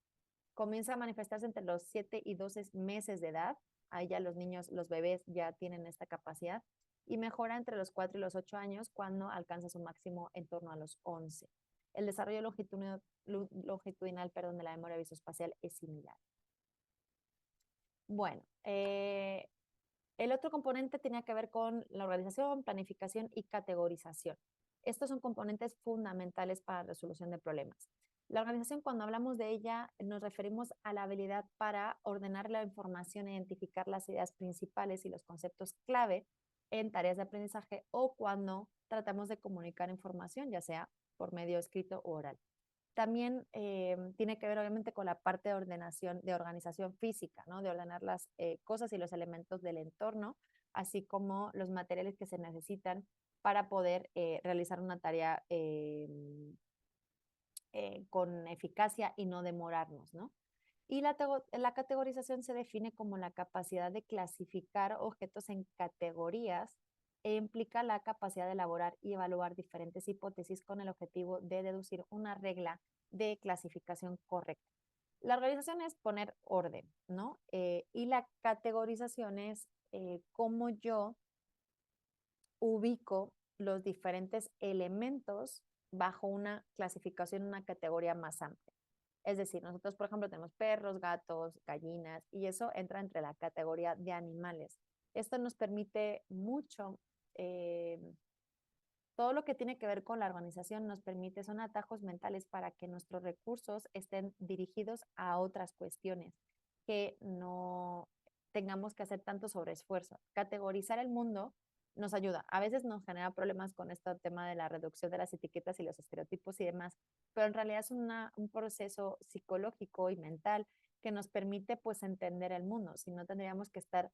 [SPEAKER 1] Comienza a manifestarse entre los 7 y 12 meses de edad. Ahí ya los niños, los bebés ya tienen esta capacidad y mejora entre los 4 y los 8 años cuando alcanza su máximo en torno a los 11. El desarrollo longitudinal de la memoria visoespacial es similar. Bueno, el otro componente tenía que ver con la organización, planificación y categorización. Estos son componentes fundamentales para la resolución de problemas. La organización, cuando hablamos de ella, nos referimos a la habilidad para ordenar la información, identificar las ideas principales y los conceptos clave en tareas de aprendizaje o cuando tratamos de comunicar información, ya sea por medio escrito o oral. También tiene que ver obviamente con la parte de ordenación, de organización física, ¿no? De ordenar las cosas y los elementos del entorno, así como los materiales que se necesitan para poder realizar una tarea con eficacia y no demorarnos, ¿no? Y la categorización se define como la capacidad de clasificar objetos en categorías e implica la capacidad de elaborar y evaluar diferentes hipótesis con el objetivo de deducir una regla de clasificación correcta. La organización es poner orden, ¿no? Y la categorización es cómo yo ubico los diferentes elementos bajo una clasificación, una categoría más amplia. Es decir, nosotros, por ejemplo, tenemos perros, gatos, gallinas, y eso entra entre la categoría de animales. Esto nos permite mucho, eh, todo lo que tiene que ver con la organización nos permite, son atajos mentales para que nuestros recursos estén dirigidos a otras cuestiones, que no tengamos que hacer tanto sobreesfuerzo. Categorizar el mundo nos ayuda. A veces nos genera problemas con este tema de la reducción de las etiquetas y los estereotipos y demás, pero en realidad es un proceso psicológico y mental que nos permite pues entender el mundo. Si no, tendríamos que estar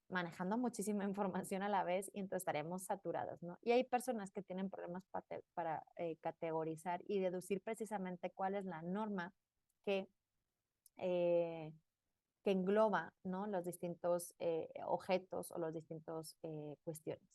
[SPEAKER 1] manejando muchísima información a la vez y entonces estaremos saturados, ¿no? Y hay personas que tienen problemas para categorizar y deducir precisamente cuál es la norma que, eh, que engloba, ¿no? Los distintos objetos o los distintos cuestiones.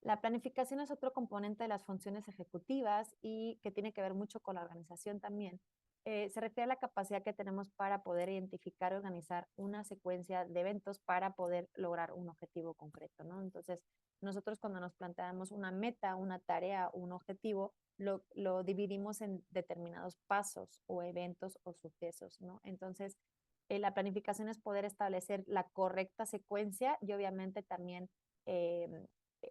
[SPEAKER 1] La planificación es otro componente de las funciones ejecutivas y que tiene que ver mucho con la organización también. Se refiere a la capacidad que tenemos para poder identificar y organizar una secuencia de eventos para poder lograr un objetivo concreto, ¿no? Entonces, nosotros cuando nos planteamos una meta, una tarea, un objetivo, lo dividimos en determinados pasos o eventos o sucesos, ¿no? Entonces, la planificación es poder establecer la correcta secuencia y obviamente también eh,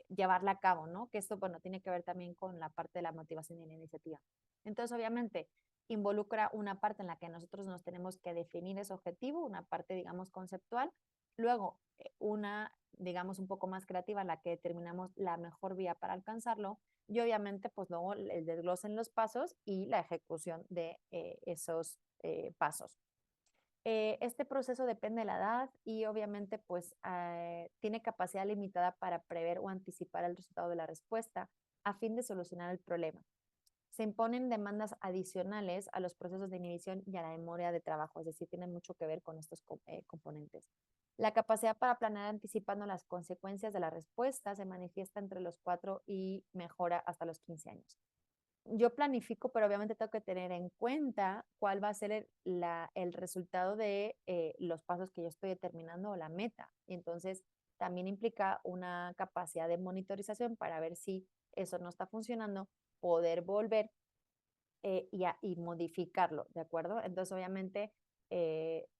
[SPEAKER 1] llevarla a cabo, ¿no? Que esto, bueno, tiene que ver también con la parte de la motivación y la iniciativa. Entonces, obviamente, involucra una parte en la que nosotros nos tenemos que definir ese objetivo, una parte, digamos, conceptual, luego una, digamos, un poco más creativa en la que determinamos la mejor vía para alcanzarlo y obviamente, pues luego el desglose en los pasos y la ejecución de esos pasos. Este proceso depende de la edad y obviamente pues tiene capacidad limitada para prever o anticipar el resultado de la respuesta a fin de solucionar el problema. Se imponen demandas adicionales a los procesos de inhibición y a la memoria de trabajo, es decir, tienen mucho que ver con estos componentes. La capacidad para planear anticipando las consecuencias de la respuesta se manifiesta entre los 4 y mejora hasta los 15 años. Yo planifico, pero obviamente tengo que tener en cuenta cuál va a ser el resultado de los pasos que yo estoy determinando o la meta. Y entonces también implica una capacidad de monitorización para ver si eso no está funcionando, poder volver y modificarlo, ¿de acuerdo? Entonces obviamente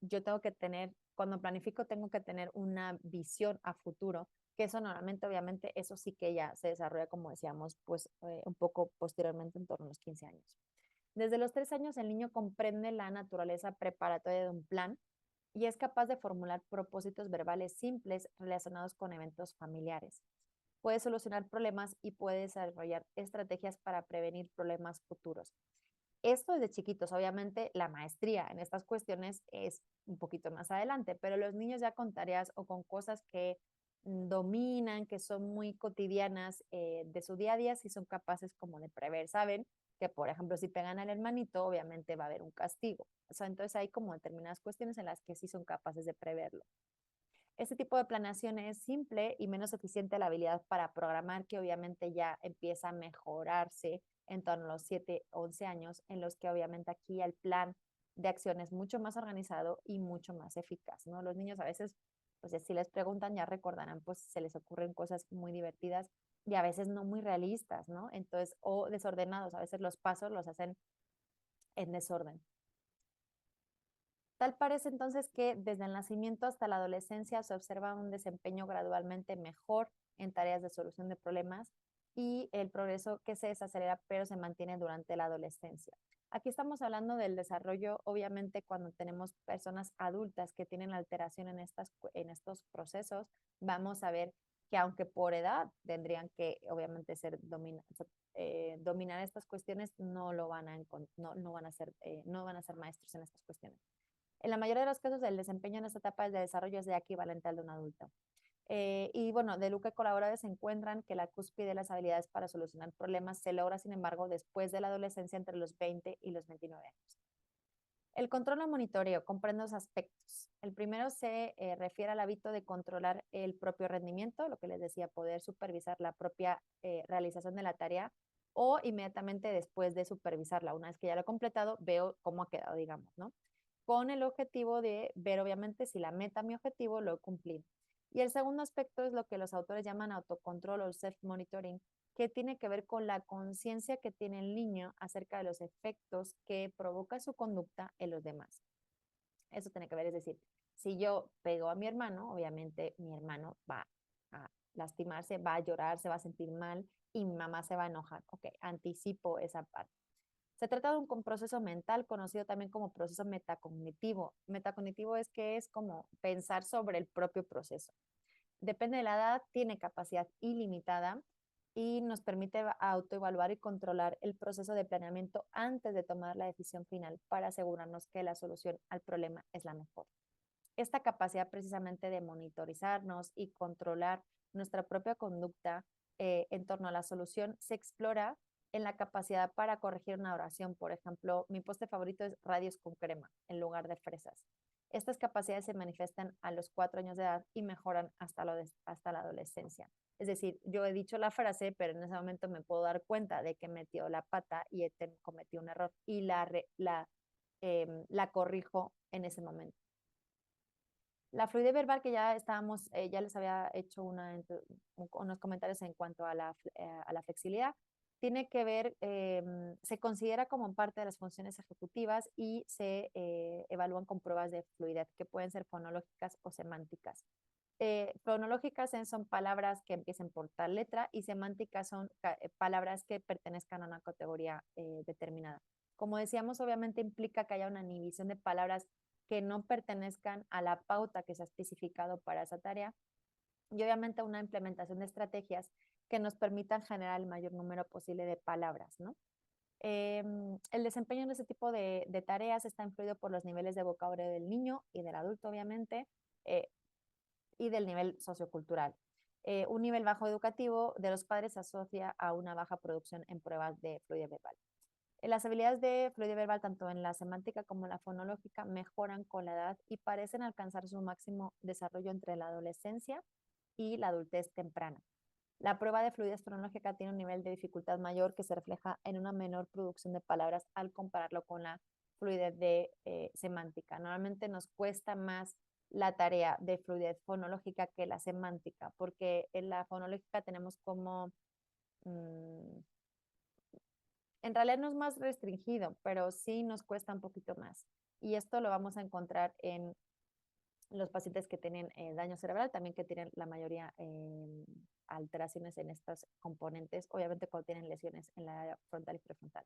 [SPEAKER 1] yo tengo que tener, cuando planifico, tengo que tener una visión a futuro que eso normalmente, obviamente, eso sí que ya se desarrolla, como decíamos, pues un poco posteriormente en torno a los 15 años. Desde los 3 años el niño comprende la naturaleza preparatoria de un plan y es capaz de formular propósitos verbales simples relacionados con eventos familiares. Puede solucionar problemas y puede desarrollar estrategias para prevenir problemas futuros. Esto desde chiquitos, obviamente la maestría en estas cuestiones es un poquito más adelante, pero los niños ya con tareas o con cosas que dominan, que son muy cotidianas de su día a día, sí son capaces como de prever, saben que por ejemplo si pegan al hermanito, obviamente va a haber un castigo. O sea, entonces hay como determinadas cuestiones en las que sí son capaces de preverlo. Este tipo de planeación es simple y menos eficiente la habilidad para programar, que obviamente ya empieza a mejorarse en torno a los 7, 11 años, en los que obviamente aquí el plan de acción es mucho más organizado y mucho más eficaz, ¿no? Los niños a veces, pues si les preguntan, ya recordarán, pues se les ocurren cosas muy divertidas y a veces no muy realistas, ¿no? Entonces, o desordenados, a veces los pasos los hacen en desorden. Tal parece entonces que desde el nacimiento hasta la adolescencia se observa un desempeño gradualmente mejor en tareas de solución de problemas y el progreso que se desacelera pero se mantiene durante la adolescencia. Aquí estamos hablando del desarrollo, obviamente cuando tenemos personas adultas que tienen alteración en estos procesos, vamos a ver que aunque por edad tendrían que obviamente dominar estas cuestiones, no van a no van a ser maestros en estas cuestiones. En la mayoría de los casos, el desempeño en esta etapa de desarrollo es ya equivalente al de un adulto. Y bueno, de Luca y colaboradores se encuentran que la cúspide de las habilidades para solucionar problemas se logra, sin embargo, después de la adolescencia entre los 20 y los 29 años. El control o monitoreo comprende dos aspectos. El primero se refiere al hábito de controlar el propio rendimiento, lo que les decía, poder supervisar la propia realización de la tarea o inmediatamente después de supervisarla. Una vez que ya lo he completado, veo cómo ha quedado, digamos, ¿no? Con el objetivo de ver, obviamente, si la meta, mi objetivo, lo he cumplido. Y el segundo aspecto es lo que los autores llaman autocontrol o self-monitoring, que tiene que ver con la conciencia que tiene el niño acerca de los efectos que provoca su conducta en los demás. Eso tiene que ver, es decir, si yo pego a mi hermano, obviamente mi hermano va a lastimarse, va a llorar, se va a sentir mal y mi mamá se va a enojar. Ok, anticipo esa parte. Se trata de un proceso mental conocido también como proceso metacognitivo. Metacognitivo es que es como pensar sobre el propio proceso. Depende de la edad, tiene capacidad ilimitada y nos permite autoevaluar y controlar el proceso de planeamiento antes de tomar la decisión final para asegurarnos que la solución al problema es la mejor. Esta capacidad precisamente de monitorizarnos y controlar nuestra propia conducta en torno a la solución se explora en la capacidad para corregir una oración. Por ejemplo, mi postre favorito es radios con crema en lugar de fresas. Estas capacidades se manifiestan a los 4 años de edad y mejoran hasta la adolescencia. Es decir, yo he dicho la frase, pero en ese momento me puedo dar cuenta de que metió la pata y he cometido un error y la corrijo en ese momento. La fluidez verbal que ya estábamos, ya les había hecho unos comentarios en cuanto a la flexibilidad, tiene que ver, se considera como parte de las funciones ejecutivas y se evalúan con pruebas de fluidez que pueden ser fonológicas o semánticas. Fonológicas son palabras que empiecen por tal letra y semánticas son palabras que pertenezcan a una categoría determinada. Como decíamos, obviamente implica que haya una inhibición de palabras que no pertenezcan a la pauta que se ha especificado para esa tarea y obviamente una implementación de estrategias que nos permitan generar el mayor número posible de palabras, ¿no? El desempeño en ese tipo de tareas está influido por los niveles de vocabulario del niño y del adulto, obviamente, eh, y del nivel sociocultural. Un nivel bajo educativo de los padres se asocia a una baja producción en pruebas de fluidez verbal. Las habilidades de fluidez verbal, tanto en la semántica como en la fonológica, mejoran con la edad y parecen alcanzar su máximo desarrollo entre la adolescencia y la adultez temprana. La prueba de fluidez fonológica tiene un nivel de dificultad mayor que se refleja en una menor producción de palabras al compararlo con la fluidez de semántica. Normalmente nos cuesta más la tarea de fluidez fonológica que la semántica, porque en la fonológica tenemos como en realidad no es más restringido, pero sí nos cuesta un poquito más. Y esto lo vamos a encontrar en los pacientes que tienen daño cerebral, también que tienen la mayoría alteraciones en estos componentes, obviamente cuando tienen lesiones en la área frontal y prefrontal.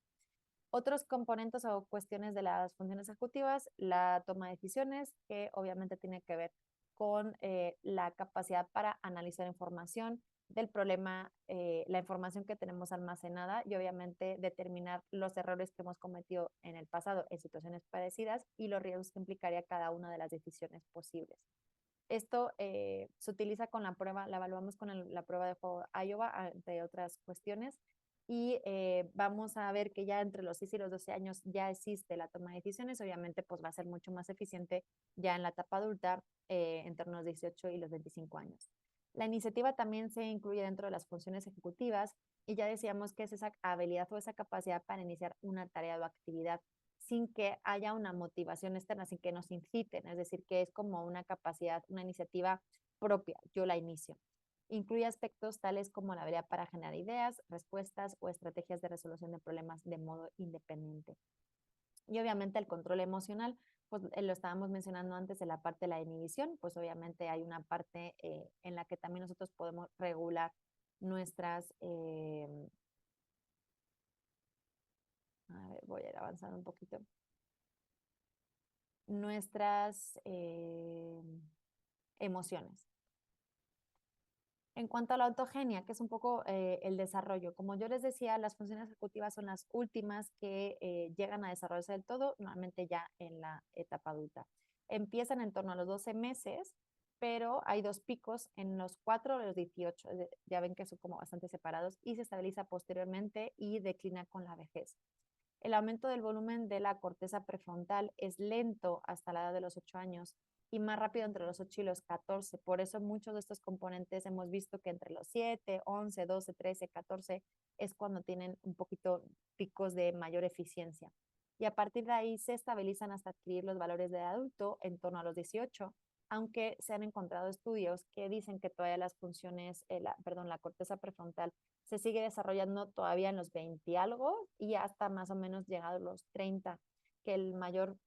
[SPEAKER 1] Otros componentes o cuestiones de las funciones ejecutivas, la toma de decisiones, que obviamente tiene que ver con la capacidad para analizar información del problema, la información que tenemos almacenada y obviamente determinar los errores que hemos cometido en el pasado en situaciones parecidas y los riesgos que implicaría cada una de las decisiones posibles. Esto se utiliza con la prueba, la evaluamos con la prueba de juego Iowa, entre otras cuestiones, y vamos a ver que ya entre los 6 y los 12 años ya existe la toma de decisiones, obviamente pues va a ser mucho más eficiente ya en la etapa adulta, entre los 18 y los 25 años. La iniciativa también se incluye dentro de las funciones ejecutivas y ya decíamos que es esa habilidad o esa capacidad para iniciar una tarea o actividad sin que haya una motivación externa, sin que nos inciten, es decir, que es como una capacidad, una iniciativa propia, yo la inicio. Incluye aspectos tales como la habilidad para generar ideas, respuestas o estrategias de resolución de problemas de modo independiente. Y obviamente el control emocional, pues lo estábamos mencionando antes de la parte de la inhibición, pues obviamente hay una parte en la que también nosotros podemos regular nuestras, a ver, voy a ir avanzando un poquito, nuestras emociones. En cuanto a la autogenia, que es un poco el desarrollo, como yo les decía, las funciones ejecutivas son las últimas que llegan a desarrollarse del todo, normalmente ya en la etapa adulta. Empiezan en torno a los 12 meses, pero hay dos picos en los 4 o los 18, ya ven que son como bastante separados, y se estabiliza posteriormente y declina con la vejez. El aumento del volumen de la corteza prefrontal es lento hasta la edad de los 8 años y más rápido entre los 8 y los 14. Por eso muchos de estos componentes hemos visto que entre los 7, 11, 12, 13, 14 es cuando tienen un poquito picos de mayor eficiencia. Y a partir de ahí se estabilizan hasta adquirir los valores de adulto en torno a los 18, aunque se han encontrado estudios que dicen que todavía las funciones, la corteza prefrontal se sigue desarrollando todavía en los 20 y algo y hasta más o menos llegados los 30, que el mayor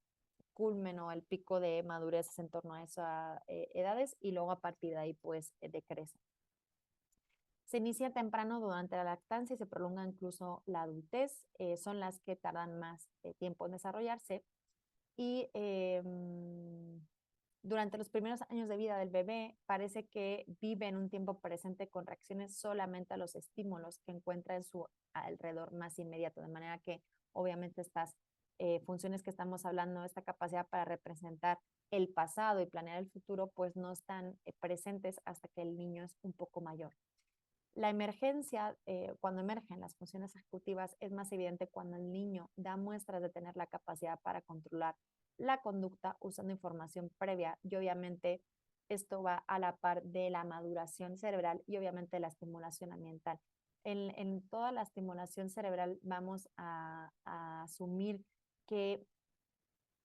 [SPEAKER 1] culmen o el pico de madurez es en torno a esas edades y luego a partir de ahí pues decrece. Se inicia temprano durante la lactancia y se prolonga incluso la adultez, son las que tardan más tiempo en desarrollarse y durante los primeros años de vida del bebé parece que vive en un tiempo presente con reacciones solamente a los estímulos que encuentra en su alrededor más inmediato, de manera que obviamente estas funciones que estamos hablando, esta capacidad para representar el pasado y planear el futuro, pues no están presentes hasta que el niño es un poco mayor. La emergencia, cuando emergen las funciones ejecutivas, es más evidente cuando el niño da muestras de tener la capacidad para controlar la conducta usando información previa y obviamente esto va a la par de la maduración cerebral y obviamente la estimulación ambiental. En toda la estimulación cerebral vamos a asumir que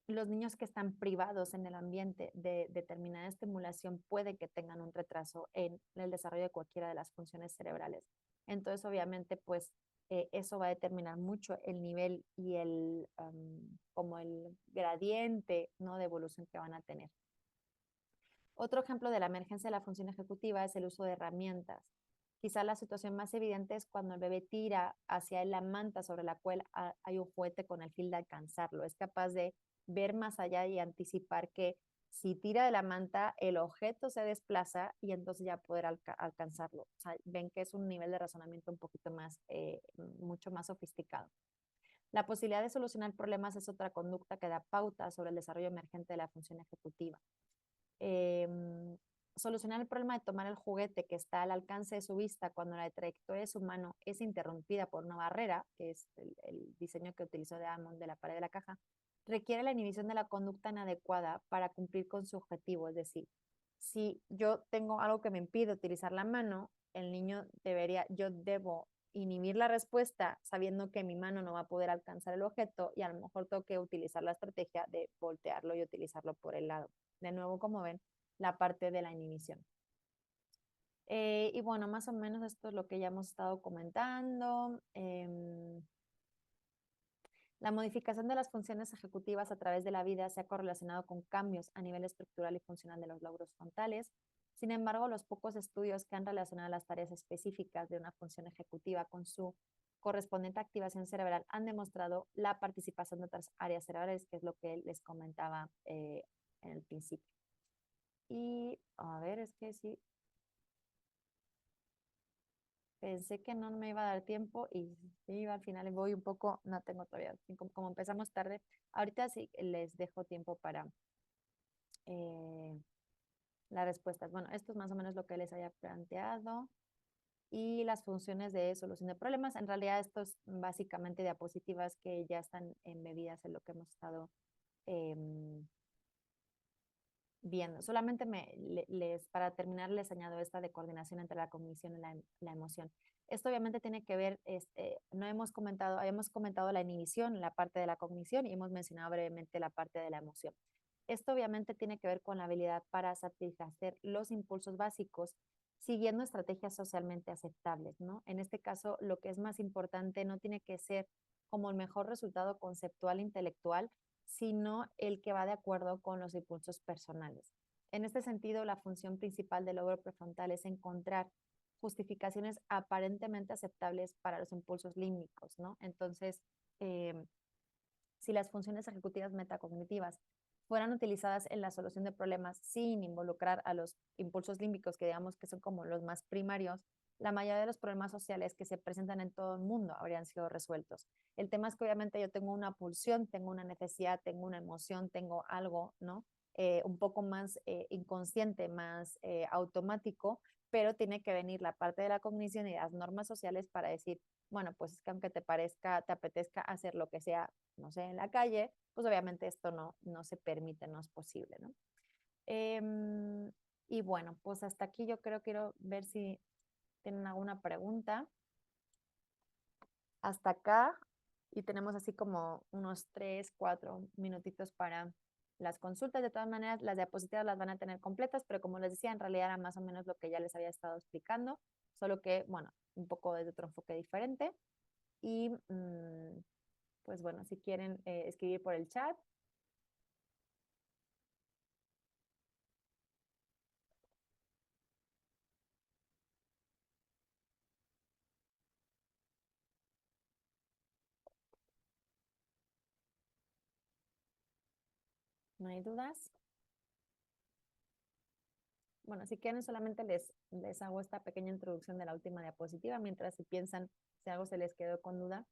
[SPEAKER 1] los niños que están privados en el ambiente de determinada estimulación puede que tengan un retraso en el desarrollo de cualquiera de las funciones cerebrales. Entonces, obviamente, pues eso va a determinar mucho el nivel y como el gradiente, ¿no?, de evolución que van a tener. Otro ejemplo de la emergencia de la función ejecutiva es el uso de herramientas. Quizá la situación más evidente es cuando el bebé tira hacia él la manta sobre la cual hay un juguete con el fin de alcanzarlo. Es capaz de ver más allá y anticipar que si tira de la manta, el objeto se desplaza y entonces ya poder alcanzarlo. O sea, ven que es un nivel de razonamiento un poquito más, mucho más sofisticado. La posibilidad de solucionar problemas es otra conducta que da pauta sobre el desarrollo emergente de la función ejecutiva. Solucionar el problema de tomar el juguete que está al alcance de su vista cuando la trayectoria de su mano es interrumpida por una barrera, que es el diseño que utilizó de Hammond de la pared de la caja, requiere la inhibición de la conducta inadecuada para cumplir con su objetivo. Es decir, si yo tengo algo que me impide utilizar la mano, el niño yo debo inhibir la respuesta sabiendo que mi mano no va a poder alcanzar el objeto y a lo mejor tengo que utilizar la estrategia de voltearlo y utilizarlo por el lado. De nuevo, como ven, la parte de la inhibición. Y bueno, más o menos esto es lo que ya hemos estado comentando. La modificación de las funciones ejecutivas a través de la vida se ha correlacionado con cambios a nivel estructural y funcional de los lóbulos frontales. Sin embargo, los pocos estudios que han relacionado las tareas específicas de una función ejecutiva con su correspondiente activación cerebral han demostrado la participación de otras áreas cerebrales, que es lo que les comentaba en el principio. Y a ver, es que sí, pensé que no me iba a dar tiempo y sí, al final voy un poco, no tengo todavía, como empezamos tarde, ahorita sí les dejo tiempo para eh, las respuestas. Bueno, esto es más o menos lo que les haya planteado y las funciones de solución de problemas. En realidad, esto es básicamente diapositivas que ya están embebidas en lo que hemos estado viendo. Solamente para terminar les añado esta de coordinación entre la cognición y la emoción. Esto obviamente tiene que ver, no habíamos comentado la inhibición, la parte de la cognición y hemos mencionado brevemente la parte de la emoción. Esto obviamente tiene que ver con la habilidad para satisfacer los impulsos básicos siguiendo estrategias socialmente aceptables, ¿no? En este caso, lo que es más importante no tiene que ser como el mejor resultado conceptual intelectual, sino el que va de acuerdo con los impulsos personales. En este sentido, la función principal del lóbulo prefrontal es encontrar justificaciones aparentemente aceptables para los impulsos límbicos, ¿no? Entonces, si las funciones ejecutivas metacognitivas fueran utilizadas en la solución de problemas sin involucrar a los impulsos límbicos, que digamos que son como los más primarios, la mayoría de los problemas sociales que se presentan en todo el mundo habrían sido resueltos. El tema es que obviamente yo tengo una pulsión, tengo una necesidad, tengo una emoción, tengo algo, ¿no? Un poco más inconsciente, más automático, pero tiene que venir la parte de la cognición y las normas sociales para decir, bueno, pues es que aunque te parezca, te apetezca hacer lo que sea, no sé, en la calle, pues obviamente esto no se permite, no es posible, ¿no? Y bueno, pues hasta aquí yo creo, quiero ver si tienen alguna pregunta. hasta acá y tenemos así como unos 3, 4 minutitos para las consultas. De todas maneras, las diapositivas las van a tener completas, pero como les decía, en realidad era más o menos lo que ya les había estado explicando, solo que, bueno, un poco desde otro enfoque diferente. Y pues bueno, si quieren escribir por el chat. ¿No hay dudas? Bueno, si quieren solamente les hago esta pequeña introducción de la última diapositiva, mientras si piensan si algo se les quedó con duda.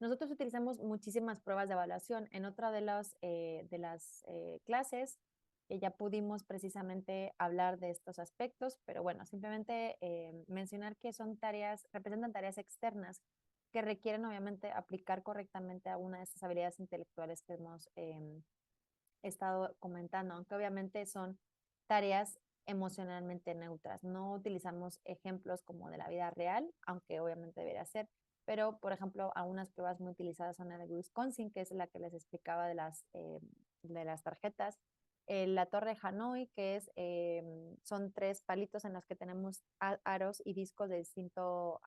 [SPEAKER 1] Nosotros utilizamos muchísimas pruebas de evaluación. En otra de las clases ya pudimos precisamente hablar de estos aspectos, pero bueno, simplemente mencionar que son tareas, representan tareas externas que requieren obviamente aplicar correctamente alguna de estas habilidades intelectuales que hemos estado comentando, aunque obviamente son tareas emocionalmente neutras. No utilizamos ejemplos como de la vida real, aunque obviamente debería ser, pero por ejemplo, algunas pruebas muy utilizadas son la de Wisconsin, que es la que les explicaba de las tarjetas. La torre Hanoi, que son 3 palitos en los que tenemos aros y discos de distinto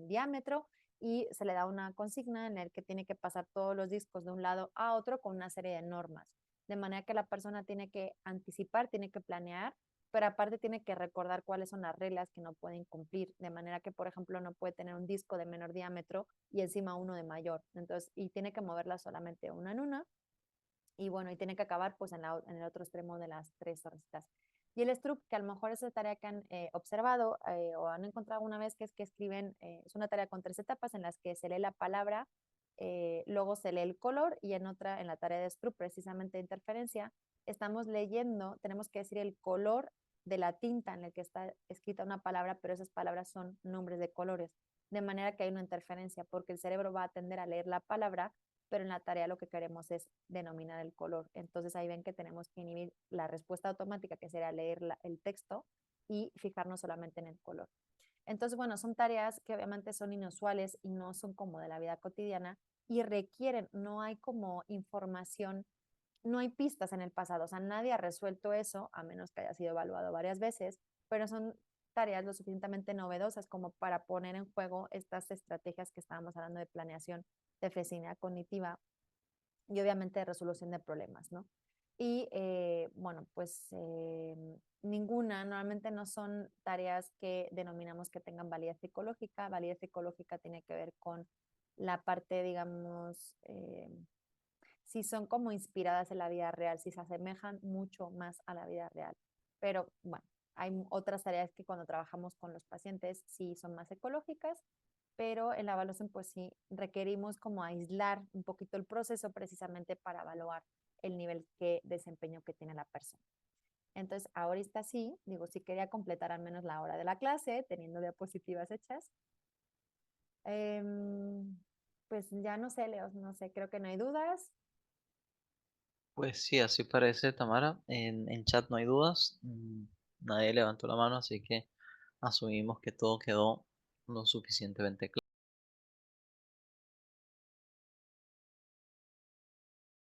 [SPEAKER 1] diámetro y se le da una consigna en el que tiene que pasar todos los discos de un lado a otro con una serie de normas de manera que la persona tiene que anticipar, tiene que planear, pero aparte tiene que recordar cuáles son las reglas que no pueden cumplir, de manera que, por ejemplo, no puede tener un disco de menor diámetro y encima uno de mayor, entonces, y tiene que moverla solamente una en una, y bueno, y tiene que acabar pues en el otro extremo de las 3 torrecitas. Y el Stroop, que a lo mejor es esa tarea que han observado o han encontrado una vez, que es que escriben, es una tarea con 3 etapas en las que se lee la palabra, luego se lee el color y en otra, en la tarea de Stroop, precisamente de interferencia, estamos leyendo, tenemos que decir el color de la tinta en la que está escrita una palabra, pero esas palabras son nombres de colores, de manera que hay una interferencia, porque el cerebro va a tender a leer la palabra pero en la tarea lo que queremos es denominar el color. Entonces ahí ven que tenemos que inhibir la respuesta automática, que sería leer el texto, y fijarnos solamente en el color. Entonces, bueno, son tareas que obviamente son inusuales y no son como de la vida cotidiana y requieren, no hay como información, no hay pistas en el pasado, o sea, nadie ha resuelto eso, a menos que haya sido evaluado varias veces, pero son tareas lo suficientemente novedosas como para poner en juego estas estrategias que estábamos hablando de planeación de flexibilidad cognitiva y obviamente de resolución de problemas, ¿no? Y bueno, pues ninguna, normalmente no son tareas que denominamos que tengan validez psicológica. Validez psicológica tiene que ver con la parte, digamos, si son como inspiradas en la vida real, si se asemejan mucho más a la vida real. Pero bueno, hay otras tareas que cuando trabajamos con los pacientes sí son más ecológicas, pero en la evaluación pues sí requerimos como aislar un poquito el proceso precisamente para evaluar el nivel de desempeño que tiene la persona. Entonces, ahorita sí, digo, sí quería completar al menos la hora de la clase, teniendo diapositivas hechas. Pues ya no sé, Leo, no sé, creo que no hay dudas.
[SPEAKER 2] Pues sí, así parece, Tamara. En chat no hay dudas. Nadie levantó la mano, así que asumimos que todo quedó lo suficientemente claro.